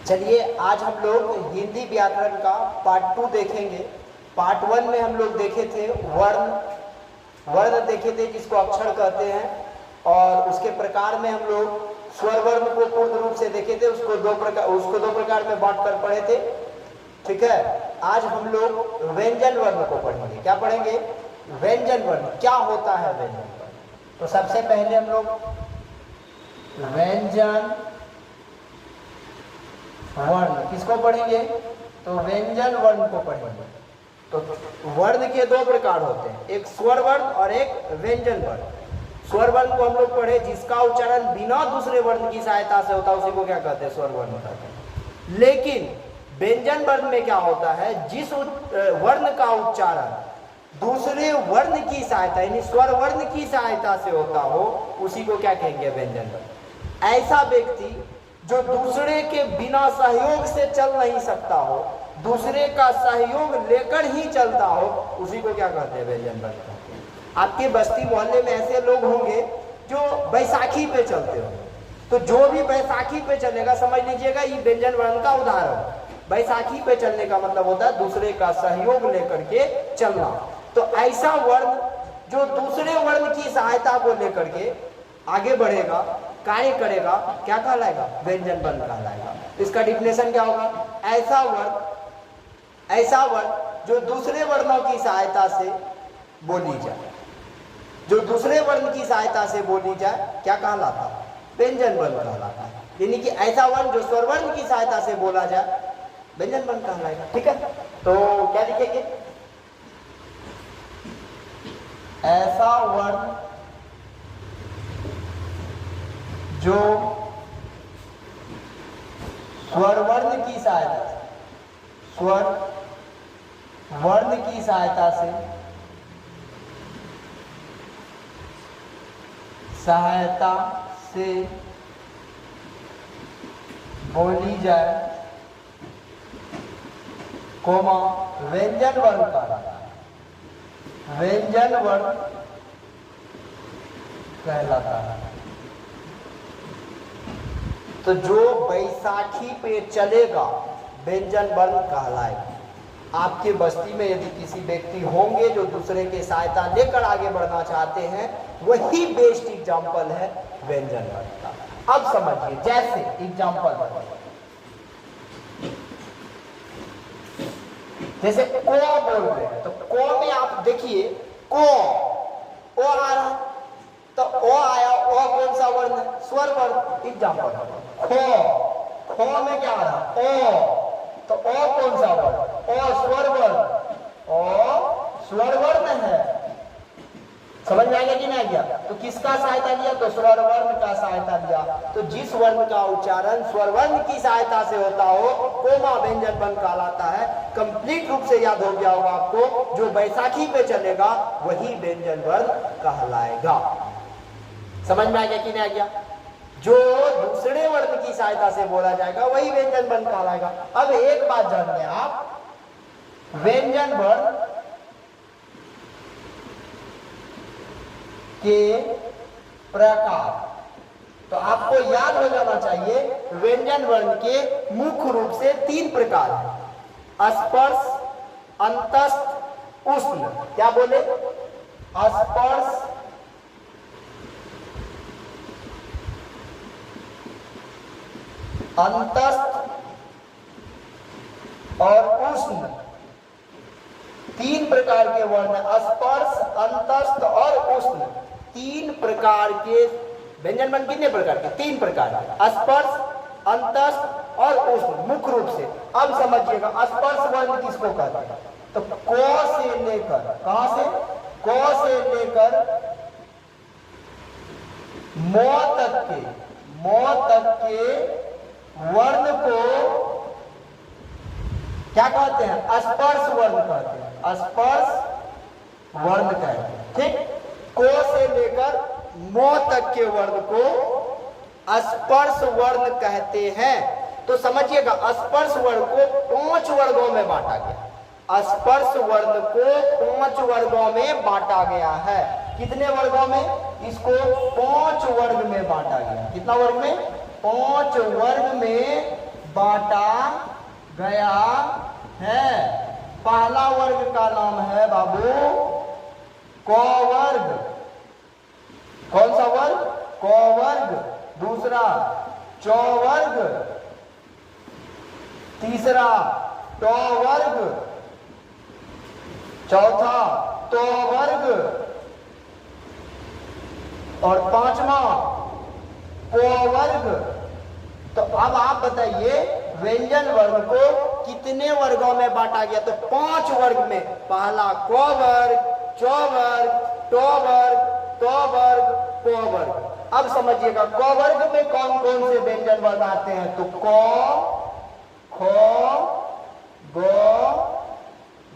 चलिए आज हम लोग हिंदी व्याकरण का पार्ट 2 देखेंगे। पार्ट 1 में हम लोग देखे थे वर्ण देखे थे जिसको अक्षर कहते हैं, और उसके प्रकार में हम लोग स्वर वर्ण को पूर्ण रूप से देखे थे। उसको दो प्रकार में बांट कर पढ़े थे। ठीक है, आज हम लोग व्यंजन वर्ण को पढ़ेंगे। क्या पढ़ेंगे? व्यंजन वर्ण। क्या होता है व्यंजन वर्ण? तो सबसे पहले हम लोग व्यंजन वर्ण किसको पढ़ेंगे? तो व्यंजन वर्ण को पढ़ेंगे। तो वर्ण के दो प्रकार होते हैं, एक स्वर वर्ण और एक व्यंजन वर्ण। स्वर वर्ण को हम लोग पढ़े जिसका उच्चारण बिना दूसरे वर्ण की सहायता से होता है, उसी को क्या कहते हैं? स्वर वर्ण कहते हैं। लेकिन व्यंजन वर्ण में क्या होता है? जिस वर्ण का उच्चारण दूसरे वर्ण की सहायता यानी स्वर वर्ण की सहायता से होता हो, उसी को क्या कहेंगे? व्यंजन वर्ण। ऐसा व्यक्ति जो दूसरे के बिना सहयोग से चल नहीं सकता हो, दूसरे का सहयोग लेकर ही चलता हो, उसी को क्या कहते हैं? व्यंजन वर्ण कहते हैं। आपके बस्ती मोहल्ले में ऐसे लोग होंगे जो बैसाखी पे चलते होंगे, तो जो भी बैसाखी पे चलेगा समझ लीजिएगा ये व्यंजन वर्ण का उदाहरण। बैसाखी पे चलने का मतलब होता है दूसरे का सहयोग लेकर के चलना। तो ऐसा वर्ण जो दूसरे वर्ण की सहायता को लेकर के आगे बढ़ेगा, कार्य करेगा, क्या कहलाएगा? व्यंजन वर्ण कहलाएगा। इसका डिफिनेशन क्या होगा? ऐसा वर्ण जो दूसरे वर्णों की सहायता से बोली जाए, जो दूसरे वर्ण की सहायता से बोली जाए, क्या कहलाता है? व्यंजन वर्ण कहलाता है। यानी कि ऐसा वर्ण जो स्वर वर्ण की सहायता से बोला जाए, व्यंजन वर्ण कहलाएगा। ठीक है, तो क्या लिखेंगे? ऐसा वर्ण जो स्वर वर्ण की सहायता से बोली जाए, कोमा व्यंजन वर्ण कहलाता है। व्यंजन वर्ण कहलाता है। तो जो बैसाखी पे चलेगा व्यंजन वर्ण कहलाएगा। आपके बस्ती में यदि किसी व्यक्ति होंगे जो दूसरे के सहायता लेकर आगे बढ़ना चाहते हैं, वही बेस्ट एग्जाम्पल है व्यंजन वर्ण का। अब समझिए, जैसे एग्जाम्पल जैसे को बोल रहे हैं, तो को में आप देखिए को ओ आ रहा है, तो ओ आया, ओ कौन सा वर्ण? स्वर वर्ण। एग्जाम्पल खो में क्या आ रहा? ओ, तो ओ कौन सा वर्ण? ओ स्वर वर्ण। ओ स्वर वर्ण है। समझ में आएगा कि नहीं आएगा? तो किसका सहायता लिया? तो स्वर वर्ण का सहायता लिया। तो जिस वर्ण का उच्चारण स्वर वर्ण की सहायता से होता हो, कोमा व्यंजन वर्ण कहलाता है। कंप्लीट रूप से याद हो गया होगा आपको, जो बैसाखी पे चलेगा वही व्यंजन वर्ण कहलाएगा। समझ में आ गया कि नहीं आ गया? जो दूसरे वर्ण की सहायता से बोला जाएगा वही व्यंजन वर्ण कहलाएगा। अब एक बात जान लें आप, व्यंजन वर्ण के प्रकार, तो आपको याद हो जाना चाहिए व्यंजन वर्ण के मुख्य रूप से 3 प्रकार हैं। स्पर्श, अंतस्थ, उष्ण। क्या बोले? स्पर्श, अंतस्थ और उष्ण। 3 प्रकार के वर्ण, स्पर्श, अंतस्थ और उष्ण। 3 प्रकार के व्यंजन वर्ण। कितने प्रकार के? 3 प्रकार। स्पर्श, अंतस्थ और उष्ण मुख्य रूप से। अब समझिएगा स्पर्श वर्ण किसको कहते हैं? तो को से लेकर, कहां से? को से लेकर मो तक के वर्ण को क्या कहते हैं? स्पर्श वर्ण कहते हैं। स्पर्श वर्ण कहते हैं। ठीक, को से लेकर मो तक के वर्ण को स्पर्श वर्ण कहते हैं। तो समझिएगा स्पर्श वर्ण को 5 वर्गों में बांटा गया। स्पर्श वर्ण को 5 वर्गों में बांटा गया है। कितने वर्गों में? इसको 5 वर्ग में बांटा गया। कितना वर्ग में? 5 वर्ग में बांटा गया है। पहला वर्ग का नाम है बाबू क वर्ग। कौन सा वर्ग? क वर्ग। दूसरा च वर्ग, तीसरा ट वर्ग, चौथा त वर्ग और पांचवा प वर्ग। तो अब आप बताइए व्यंजन वर्ग को कितने वर्गों में बांटा गया? तो 5 वर्ग में। पहला क वर्ग, च वर्ग, ट वर्ग, त वर्ग, प वर्ग। अब समझिएगा क वर्ग में कौन कौन से व्यंजन वर्ग आते हैं? तो क, ख, ग,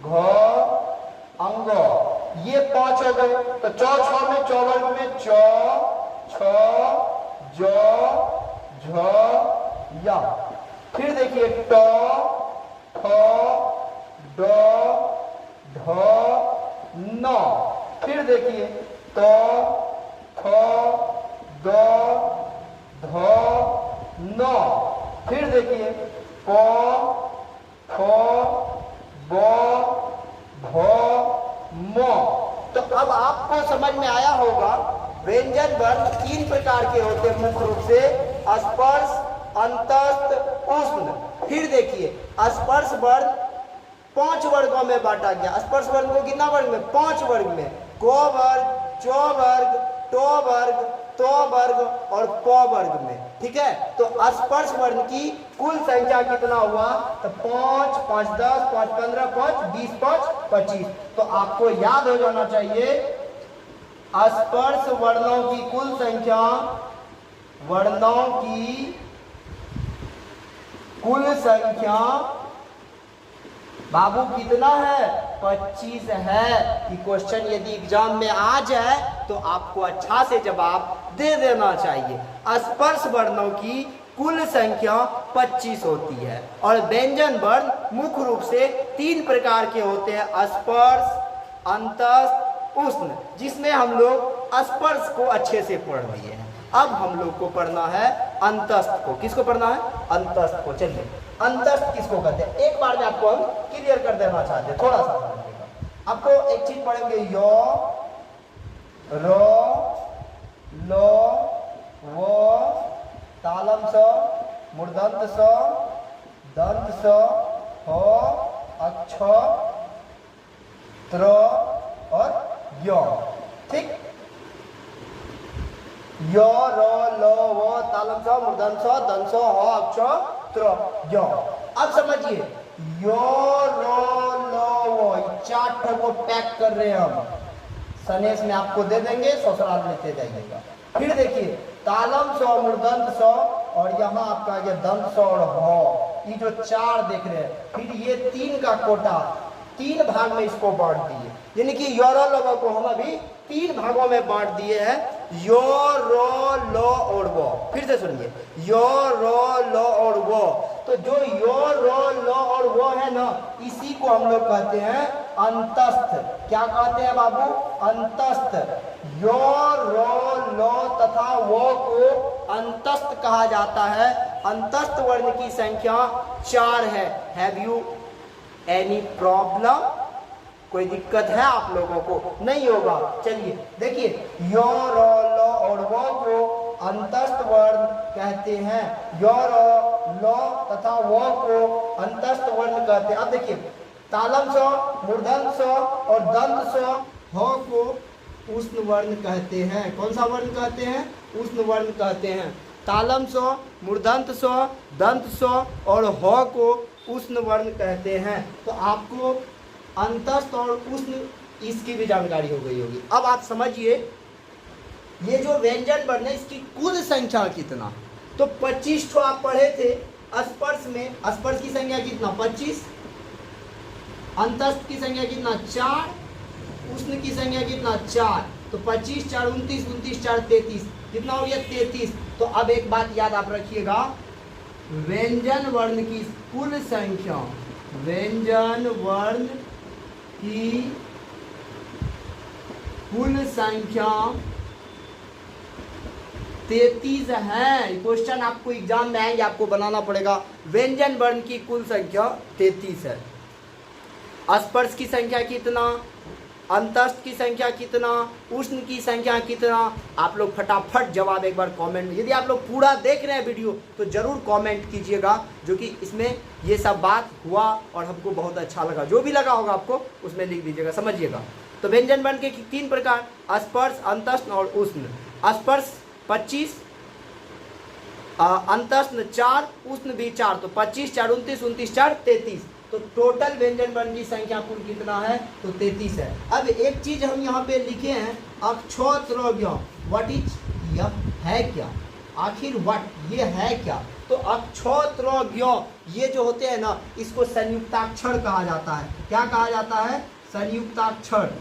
घ, अंग, ये 5 हो गए। तो छ में च वर्ग में च, छ, ज, झ, या। फिर देखिए ट, ठ, ड, ढ, न। फिर देखिए त, थ, द, ध, न। फिर देखिए प, फ, ब, भ, म। तो अब आपको समझ में आया होगा व्यंजन वर्ण 3 प्रकार के होते हैं मुख्य रूप से, स्पर्श, अंतस्थ, उष्ण। फिर देखिए स्पर्श वर्ण 5 वर्गों में बांटा गया। स्पर्श वर्ण को कितना वर्ग में? 5 वर्ग में। क वर्ग, च वर्ग, ट वर्ग, त वर्ग और प वर्ग में। ठीक है, तो स्पर्श वर्ण की कुल संख्या कितना हुआ? तो 5, 5, 10, 5, 15, 5, 20, 5, 25। तो आपको याद हो जाना चाहिए स्पर्श वर्णों की कुल संख्या, वर्णों की कुल संख्या बाबू कितना है? 25 है। कि क्वेश्चन यदि एग्जाम में आ जाए तो आपको अच्छा से जवाब दे देना चाहिए। स्पर्श वर्णों की कुल संख्या 25 होती है और व्यंजन वर्ण मुख्य रूप से 3 प्रकार के होते हैं, स्पर्श, अंतस्थ, उष्ण, जिसमें हम लोग स्पर्श को अच्छे से पढ़ लिए हैं। अब हम लोग को पढ़ना है अंतस्थ को। किसको पढ़ना है? अंतस्थ को। चलिए अंतस्थ किसको कहते हैं एक बार में आपको हम क्लियर कर देना चाहते हैं, थोड़ा सा समझिएगा। आपको एक चीज पढ़ेंगे, यो, रो, लो, वो, तालम स, मूर्धन्य स, दंत स, हो, अक्ष, त्र और यो। ठीक, यो, रो, लो, वो, तालम स, मूर्धन्य स, दंत स, हो, अक्ष, त्र, यो। अब समझिए यो, रो, लो, वो 4 को पैक कर रहे हैं हम, सनेश में आपको दे देंगे, ससुराल लेते जाइएगा। फिर देखिए तालम स, मूर्धन्य स और यहाँ आपका ये दंत स और ह, ये जो 4 देख रहे हैं। फिर ये 3 का कोटा 3 भाग में इसको बांट दिए, यानी कि योरो लोगों को हम अभी 3 भागों में बांट दिए हैं, यो, रो, लो और वो। फिर से सुनिए, यो, रो, लो और वो। तो जो यो, रो, लो और वो है ना, इसी को हम लोग कहते हैं अंतस्थ। क्या कहते हैं बाबू? अंतस्थ। यो, रो, लो तथा वो को अंतस्थ कहा जाता है। अंतस्थ वर्ण की संख्या 4 है। Have you any problem? कोई दिक्कत है आप लोगों को? नहीं होगा। चलिए देखिए, यो, रो, लो और वो को अंतस्थ वर्ण कहते हैं। यो, रो, लो तथा वो को अंतस्थ वर्ण कहते हैं। अब देखिए तालम स, मूर्धन्य स और दंत स, हो को उष्ण वर्ण कहते हैं। कौन सा वर्ण कहते हैं? उष्ण वर्ण कहते हैं। तालम स, मूर्धन्य स, दंत स और हो को उष्ण वर्ण कहते हैं। तो आपको अंतस्थ और उष्ण इसकी भी जानकारी हो गई होगी। अब आप समझिए ये जो व्यंजन वर्ण है इसकी कुल संख्या कितना? तो 25 ठो आप पढ़े थे स्पर्श में। स्पर्श की संख्या कितना? 25। अंतस्थ की संख्या कितना? 4। उष्ण की संख्या कितना? 4। तो 25, 4, 29, 29, 4, 33। कितना हो गया? 33। तो अब एक बात याद आप रखिएगा, व्यंजन वर्ण की कुल संख्या, व्यंजन वर्ण की कुल संख्या 33 है। क्वेश्चन आपको एग्जाम में आएंगे, आपको बनाना पड़ेगा। व्यंजन वर्ण की कुल संख्या 33 है। स्पर्श की संख्या कितना, अंतस्थ की संख्या कितना, उष्ण की संख्या कितना, आप लोग फटाफट जवाब एक बार कमेंट, यदि आप लोग पूरा देख रहे हैं वीडियो तो जरूर कमेंट कीजिएगा, जो कि इसमें ये सब बात हुआ और हमको बहुत अच्छा लगा। जो भी लगा होगा आपको उसमें लिख दीजिएगा, समझिएगा। तो व्यंजन वर्ण के 3 प्रकार, स्पर्श, अंतस्थ और उष्ण। स्पर्श 25, अंतस्थ 4, उष्ण भी 4, तो 25 4 29, 29 4 33। तो टोटल व्यंजन वर्ण की संख्या कुल कितना है, तो 33 है। अब एक चीज हम यहाँ पे लिखे हैं, अक्षोत्रज्ञ, व्हाट इज, यह है क्या, आखिर व्हाट ये है क्या। तो अक्षोत्रज्ञ ये जो होते हैं ना, इसको संयुक्ताक्षर कहा जाता है। क्या कहा जाता है, संयुक्ताक्षर।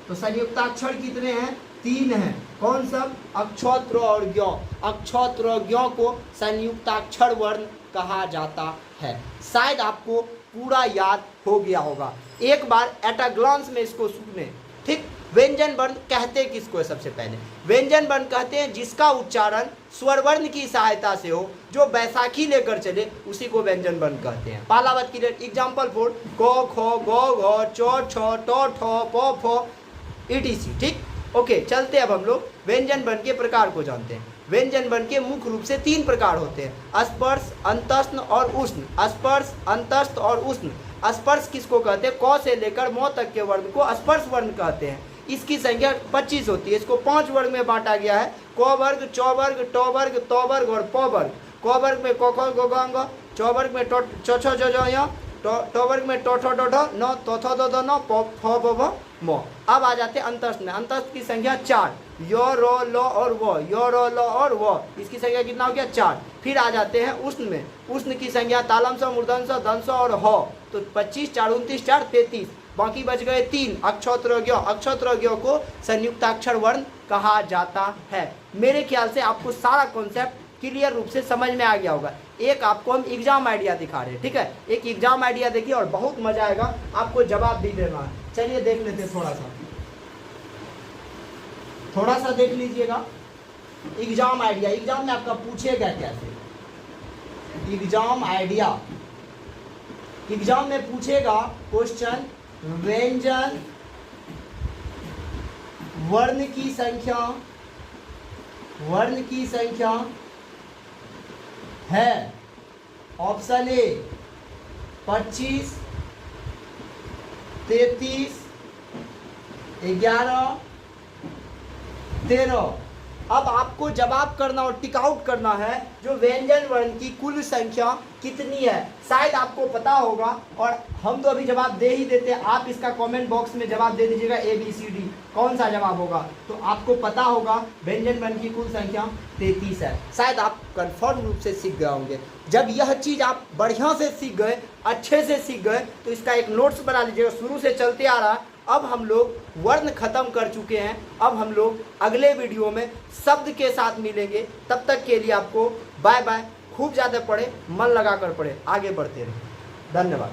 तो संयुक्ताक्षर कितने हैं, 3 हैं। कौन सब, अक्षोत्र और ज्ञ। अक्षोत्र और ज्ञ को संयुक्ताक्षर वर्ण कहा जाता है। शायद आपको पूरा याद हो गया होगा, एक बार एट अ ग्लांस में इसको सुने। ठीक, व्यंजन वर्ण कहते किसको है, सबसे पहले व्यंजन वर्ण कहते हैं जिसका उच्चारण स्वर वर्ण की सहायता से हो, जो बैसाखी लेकर चले, उसी को व्यंजन वर्ण कहते हैं। पहला बात क्लियर। एग्जाम्पल फॉर को, खो, गो, घो, चो, छो, टो, ठो, पो, फो, ईटीसी। ठीक, ओके, चलते अब हम लोग व्यंजन वर्ण के प्रकार को जानते हैं। व्यंजन वर्ण के मुख्य रूप से 3 प्रकार होते हैं, स्पर्श, अंतस्थ और उष्ण। स्पर्श, अंतस्थ और उष्ण। स्पर्श किसको कहते हैं, क से लेकर म तक के वर्ण को स्पर्श वर्ण कहते हैं। इसकी संख्या 25 होती है। इसको 5 वर्ग में बांटा गया है, क वर्ग, च वर्ग, ट वर्ग, त वर्ग और प वर्ग। क वर्ग में क ख ग घ ङ, च वर्ग में ट छ छ ज ज य, ट वर्ग में ट ठ ड ढ न, त थ द द न, प फ ब भ म। अब आ जाते हैं अंतस्थ में। अंतस्थ की संख्या 4, य रो ल और व, य रो ल और व, इसकी संख्या कितना हो गया, 4। फिर आ जाते हैं उष्ण में। उष्ण की संख्या तालम स, मूर्धन स, धन स और ह। तो 25 4 29 4 33, बाकी बच गए 3। अक्षोत्रज्ञ। अक्षोत्रज्ञ को संयुक्ताक्षर वर्ण कहा जाता है। मेरे ख्याल से आपको सारा कॉन्सेप्ट क्लियर रूप से समझ में आ गया होगा। एक आपको हम एग्जाम आइडिया दिखा रहे हैं, ठीक है। एक एग्जाम आइडिया देखिए और बहुत मजा आएगा, आपको जवाब भी देना है। चलिए देख लेते हैं, थोड़ा सा देख लीजिएगा एग्जाम आइडिया। एग्जाम में आपका पूछेगा कैसे, एग्जाम आइडिया। एग्जाम में पूछेगा क्वेश्चन, व्यंजन वर्ण की संख्या, वर्ण की संख्या है। Option A 25, 33, 11, 13। अब आपको जवाब करना और टिक आउट करना है जो व्यंजन वर्ण की कुल संख्या कितनी है। शायद आपको पता होगा और हम तो अभी जवाब दे ही देते हैं, आप इसका कमेंट बॉक्स में जवाब दे दीजिएगा ABCD कौन सा जवाब होगा। तो आपको पता होगा व्यंजन वर्ण की कुल संख्या 33 है। शायद आप कंफर्म रूप से सीख गए होंगे। जब यह चीज़ आप बढ़िया से सीख गए, अच्छे से सीख गए, तो इसका एक नोट्स बना लीजिएगा। शुरू से चलते आ रहा, अब हम लोग वर्ण खत्म कर चुके हैं। अब हम लोग अगले वीडियो में शब्द के साथ मिलेंगे। तब तक के लिए आपको बाय बाय। खूब ज़्यादा पढ़े, मन लगा कर पढ़े, आगे बढ़ते रहे। धन्यवाद।